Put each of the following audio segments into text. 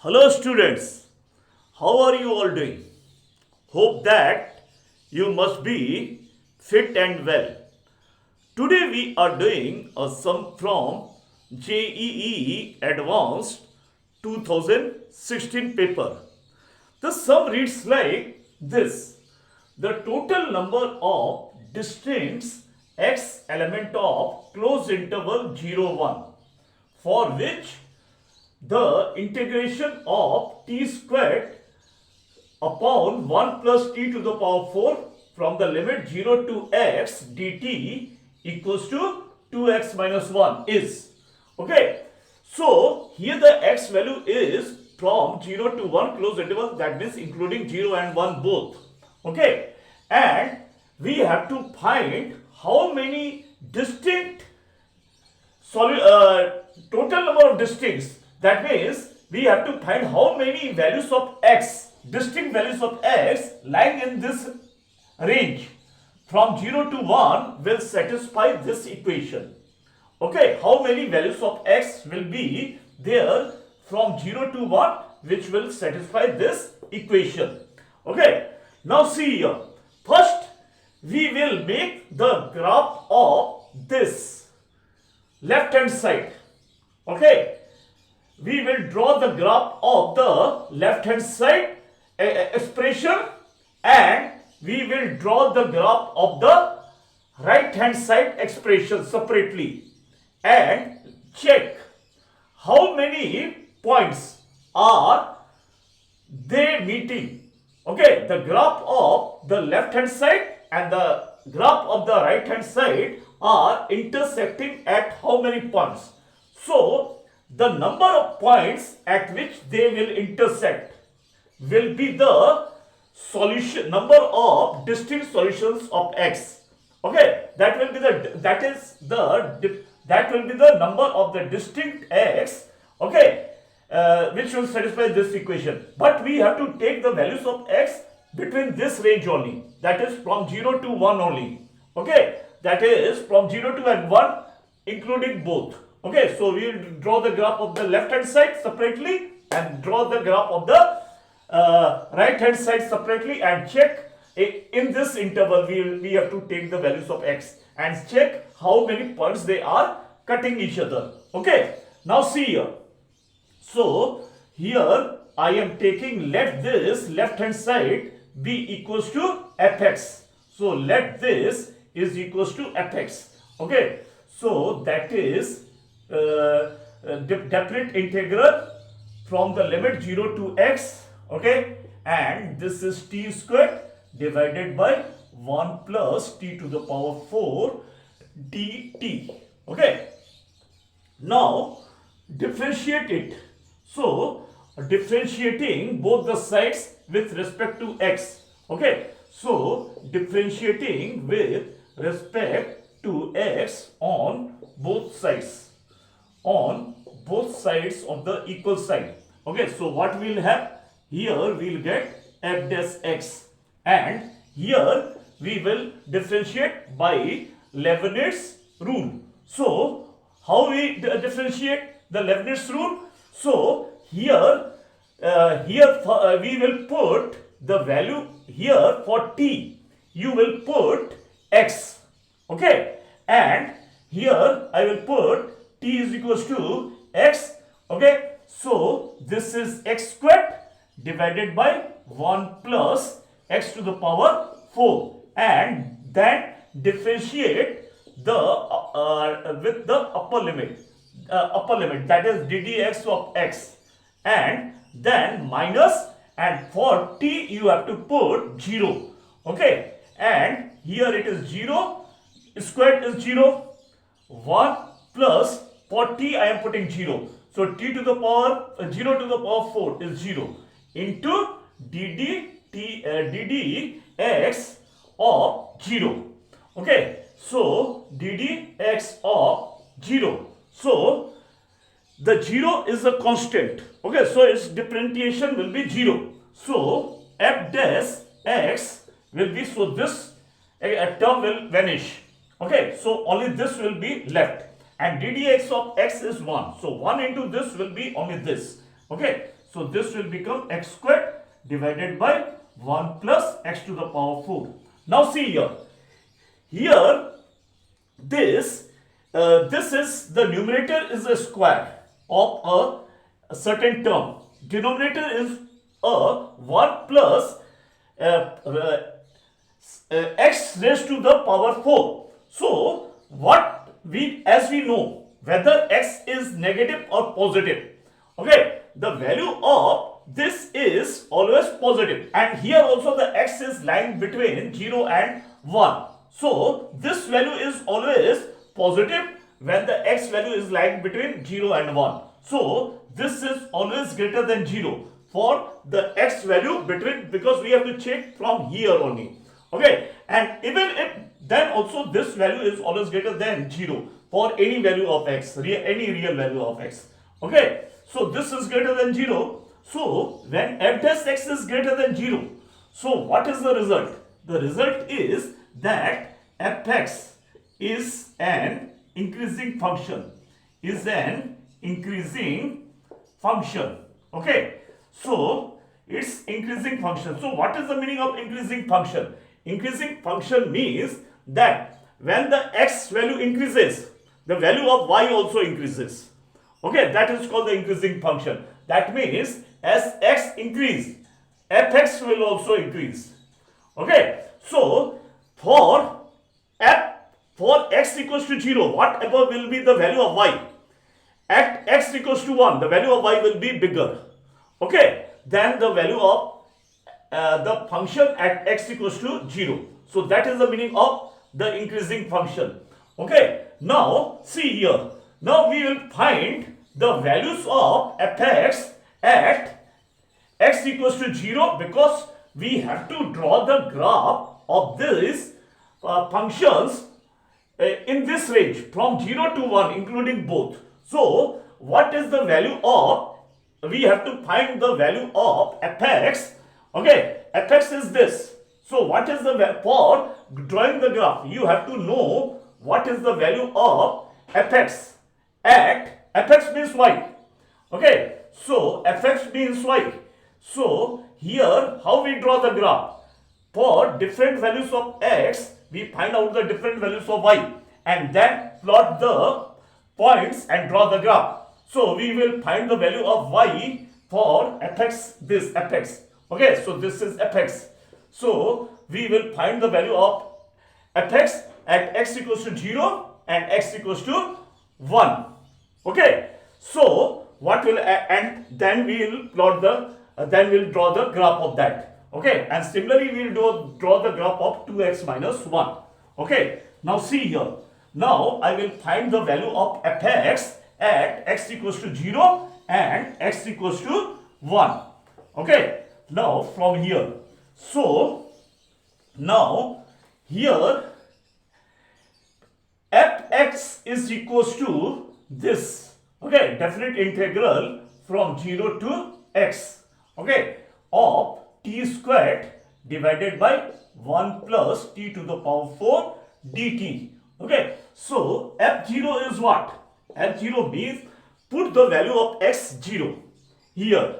Hello students, how are you all doing? Hope that you must be fit and well. Today we are doing a sum from JEE Advanced 2016 paper. The sum reads like this. The total number of districts x element of closed interval 0, 1 for which the integration of t squared upon 1 plus t to the power 4 from the limit 0 to x dt equals to 2x minus 1 is. Okay. So, here the x value is from 0 to 1 closed interval, that means including 0 and 1 both. Okay. And we have to find how many distinct total number of districts. That means we have to find how many values of x, distinct values of x lying in this range from 0 to 1 will satisfy this equation. Okay, how many values of x will be there from 0 to 1 which will satisfy this equation. Okay, now see here. First, we will make the graph of this left hand side. Okay. We will draw the graph of the left hand side expression and we will draw the graph of the right hand side expression separately and check how many points are they meeting. Okay, the graph of the left hand side and the graph of the right hand side are intersecting at how many points? So, the number of points at which they will intersect will be the solution number of distinct solutions of x. Okay, that will be the number of the distinct x. Okay, which will satisfy this equation. But we have to take the values of x between this range only. That is from 0 to 1 only. Okay, that is from 0 to and 1 including both. Okay, so we will draw the graph of the left hand side separately and draw the graph of the right hand side separately and check in this interval we have to take the values of x and check how many points they are cutting each other. Okay, now see here. So here I am taking, let this left hand side be equals to fx. So let this is equals to fx. Okay, so that is definite integral from the limit 0 to x, okay, and this is t squared divided by 1 plus t to the power 4 dt. Okay, now differentiate it. So differentiating both the sides with respect to x. Okay, so differentiating with respect to x on both sides, on both sides of the equal sign. Okay, so what we will have here, we will get f dash x, and here we will differentiate by Leibniz rule. So how we differentiate the Leibniz rule? So here we will put the value here for t, you will put x. Okay, and here I will put t is equals to x. Okay, so this is x squared divided by 1 plus x to the power 4, and then differentiate the with the upper limit that is ddx of x, and then minus, and for t you have to put 0. Okay, and here it is 0, squared is 0, 1 plus, for t I am putting 0. So t to the power 0 to the power 4 is 0 into ddx of 0. Okay, so ddx of 0. So the 0 is a constant. Okay, so its differentiation will be 0. So f dash x will be, so this term will vanish. Okay, so only this will be left, and ddx of x is 1. So 1 into this will be only this. Okay, So this will become x squared divided by 1 plus x to the power 4. Now see here. Here this is the numerator is a square of a certain term. Denominator is a 1 plus x raised to the power 4. So as we know whether x is negative or positive, okay, the value of this is always positive, and here also the x is lying between 0 and 1. So this value is always positive when the x value is lying between 0 and 1. So this is always greater than 0 for the x value between, because we have to check from here only. Okay, and even if then also this value is always greater than 0 for any value of x, any real value of x. Okay, so this is greater than 0. So when f dash x is greater than 0, so what is the result? The result is that fx is an increasing function, okay. So it's increasing function. So what is the meaning of increasing function? Increasing function means that when the x value increases, the value of y also increases. Okay, that is called the increasing function. That means as x increase, fx will also increase. Okay, so for x equals to 0, whatever will be the value of y, at x equals to 1, the value of y will be bigger, okay, than the value of the function at x equals to 0. So that is the meaning of the increasing function. Okay, now see here. Now we will find the values of fx at x equals to 0, because we have to draw the graph of these functions in this range from 0 to 1, including both. So what is the value of, we have to find the value of fx. Okay, fx is this. So what is the, for drawing the graph, you have to know what is the value of fx at, fx means y. Okay, so fx means y. So here how we draw the graph? For different values of x, we find out the different values of y and then plot the points and draw the graph. So we will find the value of y for fx, this fx. Okay, so this is fx. So we will find the value of fx at x equals to 0 and x equals to 1. Okay, so what will, and then we will plot the, then we will draw the graph of that. Okay, and similarly we will draw the graph of 2x minus 1. Okay, now see here. Now I will find the value of fx at x equals to 0 and x equals to 1. Okay, now from here. So now here fx is equals to this, okay, definite integral from 0 to x, okay, of t squared divided by 1 plus t to the power 4 dt. Okay, so f0 is what? f0 means put the value of x0 here.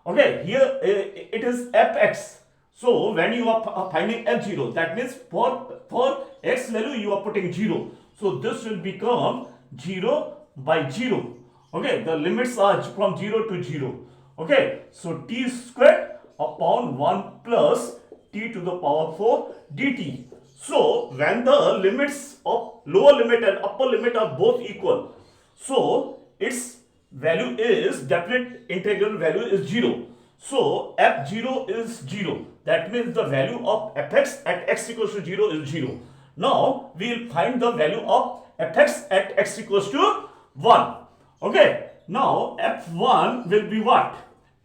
Okay, here it is fx. So when you are finding f0, that means for x value you are putting 0. So this will become 0 by 0. Okay, the limits are from 0 to 0. Okay, so t squared upon 1 plus t to the power 4 dt. So when the limits of lower limit and upper limit are both equal, so its value is, definite integral value is 0. So f0 is 0. That means the value of fx at x equals to 0 is 0. Now we will find the value of fx at x equals to 1. Okay, now f1 will be what?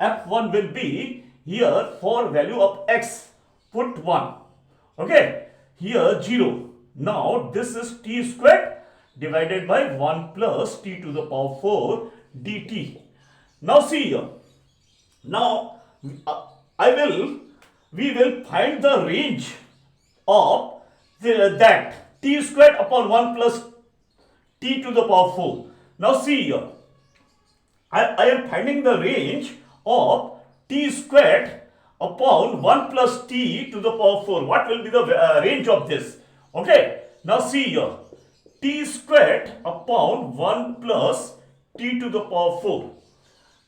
f1 will be here for value of x, put 1. Okay, here 0. Now this is t squared divided by 1 plus t to the power 4 dt. Now see here. Now we will find the range of that t squared upon 1 plus t to the power 4. Now see here. I am finding the range of t squared upon 1 plus t to the power 4. What will be the range of this? Okay, now see here, t squared upon 1 plus t to the power 4.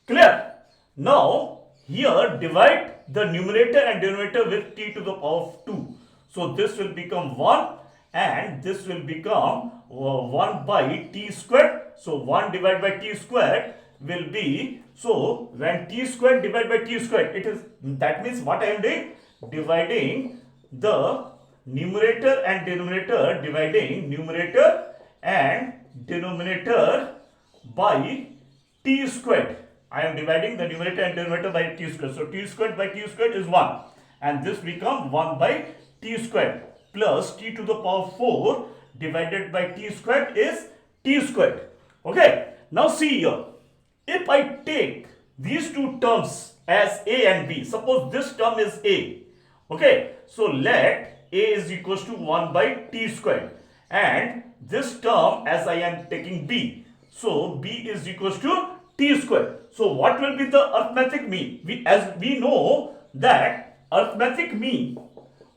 Clear? Now here divide the numerator and denominator with t to the power 2. So this will become 1 and this will become 1 by t squared. So 1 divided by t squared will be, so when t squared divided by t squared, it is, that means what I am doing? Dividing the numerator and denominator, dividing numerator and denominator by t squared. I am dividing the numerator and denominator by t squared. So t squared by t squared is 1 and this becomes 1 by t squared plus t to the power 4 divided by t squared is t squared. Okay, now see here, if I take these two terms as a and b, suppose this term is a, okay, so let a is equals to 1 by t squared and this term as I am taking b, so b is equals to t squared. So what will be the arithmetic mean? As we know that arithmetic mean,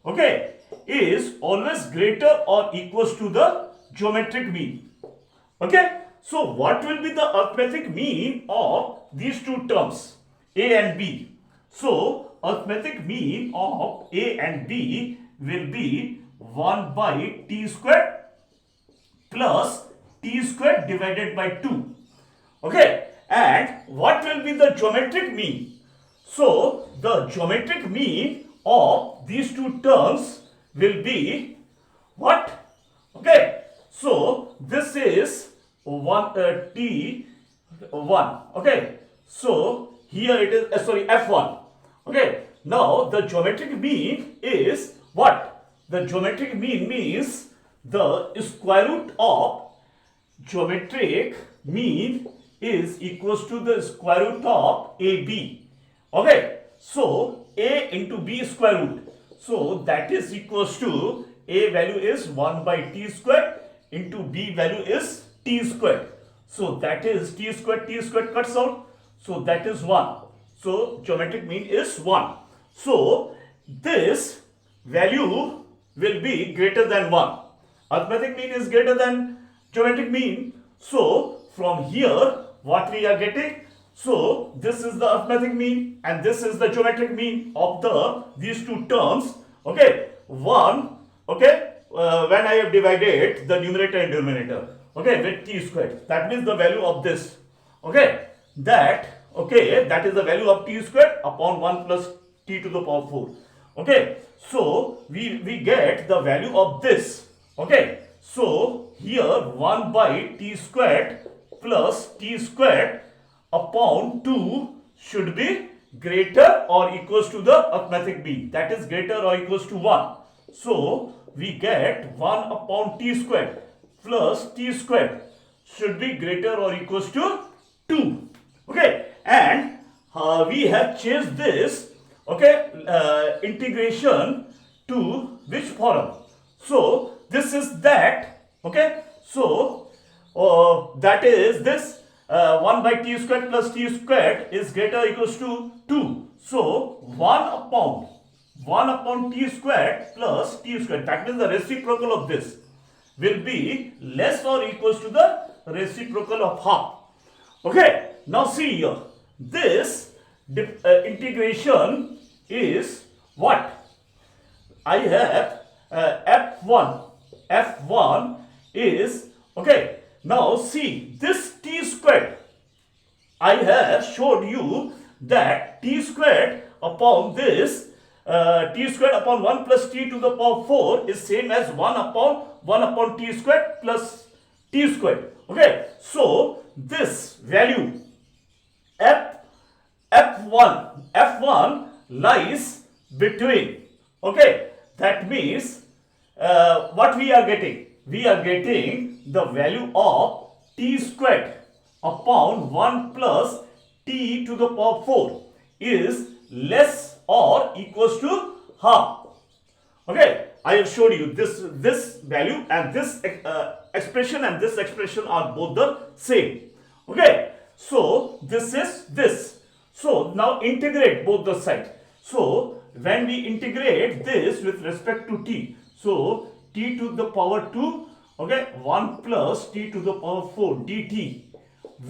okay, is always greater or equals to the geometric mean. Okay, so what will be the arithmetic mean of these two terms a and b? So arithmetic mean of a and b will be 1 by t squared plus t squared divided by 2. Okay, and what will be the geometric mean? So the geometric mean of these two terms will be what? Okay, so this is 1 t1. Okay, so here it is f1. Okay, now the geometric mean is what? The geometric mean means the square root of geometric mean is equals to the square root of AB. Okay, so A into B square root. So that is equals to A value is 1 by t squared into B value is t squared. So that is t squared cuts out. So that is 1. So geometric mean is 1. So this value will be greater than 1. Arithmetic mean is greater than geometric mean. So from here what we are getting? So this is the arithmetic mean and this is the geometric mean of these two terms. Okay, 1. Okay, when I have divided the numerator and denominator, okay, with t squared, that means the value of this. Okay, that is the value of t squared upon 1 plus t to the power 4. Okay, so we get the value of this. Okay, so here 1 by t squared plus t squared upon 2 should be greater or equals to the arithmetic mean, that is greater or equals to 1. So we get 1 upon t squared plus t squared should be greater or equals to 2. Okay, and we have changed this, okay, integration to which form? So this is that. Okay, so that is this 1 by t squared plus t squared is greater or equals to 2. So 1 upon t squared plus t squared, that means the reciprocal of this will be less or equals to the reciprocal of half. Okay, now see here, this integration is what? I have f1 is, okay, now see this t squared, I have showed you that t squared upon this t squared upon 1 plus t to the power 4 is same as 1 upon t squared plus t squared. Okay, so this value f1 lies between, okay, that means what we are getting? We are getting the value of t squared upon 1 plus t to the power 4 is less or equals to half. Okay, I have showed you this value and this expression and this expression are both the same. Okay, so this is this. So now integrate both the sides. So when we integrate this with respect to t, so t to the power 2, okay, 1 plus t to the power 4 dt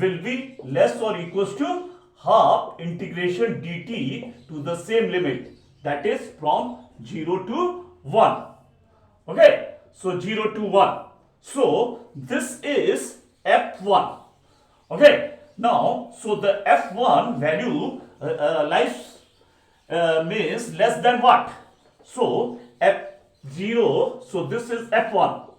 will be less or equals to half integration dt to the same limit, that is from 0 to 1. Okay, so 0 to 1. So this is f1. Okay, now so the f1 value means less than what? So f0, so this is f1.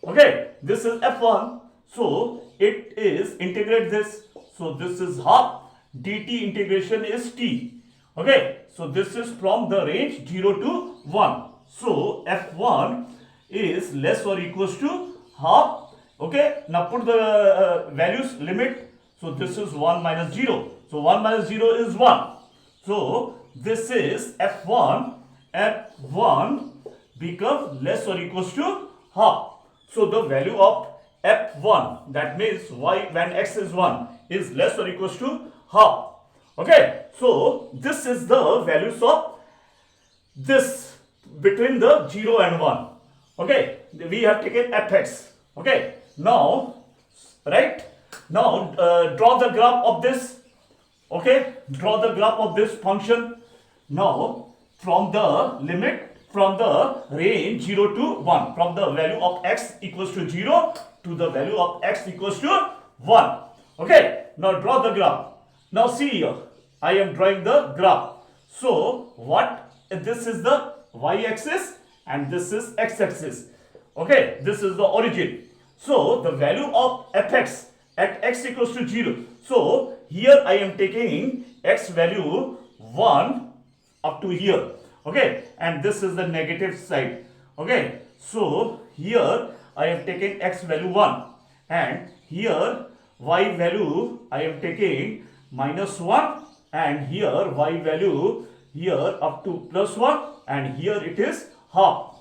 Okay, this is f1. So it is integrate this. So this is half dt integration is t. Okay, so this is from the range 0 to 1. So f1 is less or equals to half. Okay, now put the values limit. So this is 1 minus 0. So 1 minus 0 is 1. So this is f1. f1 becomes less or equals to half. So the value of f1, that means y when x is 1, is less or equals to half. Okay, so this is the values of this between the 0 and 1. Okay, we have taken fx. Okay, now, right, now draw the graph of this. Okay, draw the graph of this function. Now from the limit, from the range 0 to 1, from the value of x equals to 0 to the value of x equals to 1. Okay, now draw the graph. Now see here, I am drawing the graph. So what, this is the y-axis and this is x-axis. Okay, this is the origin. So the value of fx at x equals to 0. So here I am taking x value 1 up to here. Okay, and this is the negative side. Okay, so here I have taken x value 1 and here y value I am taking minus 1 and here y value here up to plus 1 and here it is half.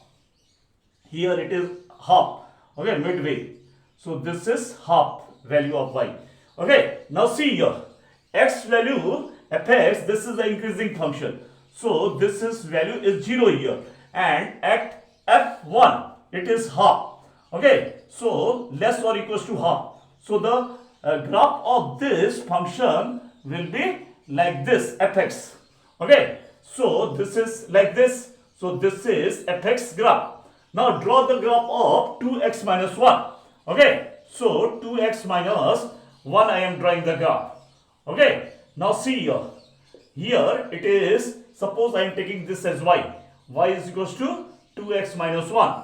Here it is half. Okay, midway. So this is half value of y. Okay, now see here, x value fx, this is the increasing function. So this is value is 0 here and at f1 it is half. Okay, so less or equals to half. So the graph of this function will be like this, fx. Okay, so this is like this. So this is fx graph. Now draw the graph of 2x minus 1. Okay, so 2x minus 1 I am drawing the graph. Okay, now see here. Here it is, suppose I am taking this as y. Y is equals to 2x minus 1.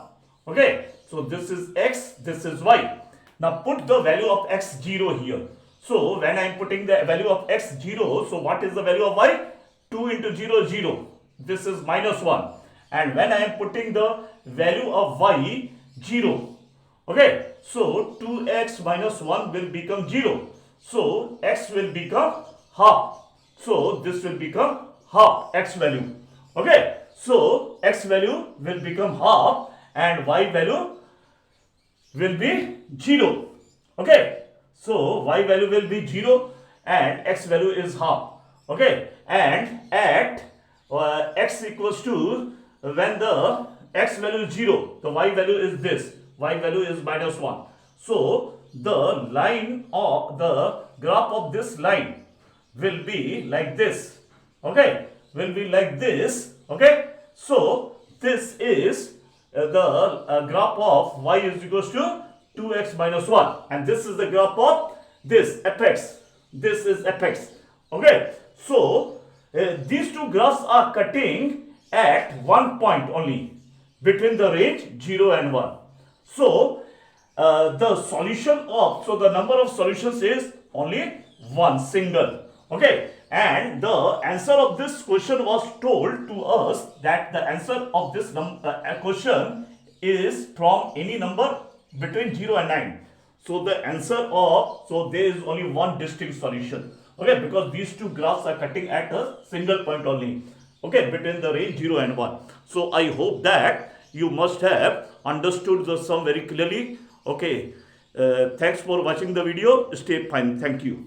Okay, so this is x, this is y. Now put the value of x 0 here. So when I am putting the value of x 0, so what is the value of y? 2 into 0, 0. This is minus 1. And when I am putting the value of y 0. Okay, so 2x minus 1 will become 0. So x will become half. So this will become half x value. Okay, so x value will become half and y value will be 0. Okay, so y value will be 0 and x value is half. Okay, and at x equals to, when the x value is 0, the y value is this, y value is minus 1. So the line of the graph of this line will be like this. Okay, will be like this. Okay, so this is the graph of y is equals to 2x minus 1 and this is the graph of this fx. This is fx. Okay, so these two graphs are cutting at one point only between the range 0 and 1. So the solution of, so the number of solutions is only one single. Okay, and the answer of this question was told to us that the answer of this question is from any number between 0 and 9. So the answer of, so there is only one distinct solution. Okay, because these two graphs are cutting at a single point only. Okay, between the range 0 and 1. So I hope that you must have understood the sum very clearly. Okay, thanks for watching the video. Stay fine. Thank you.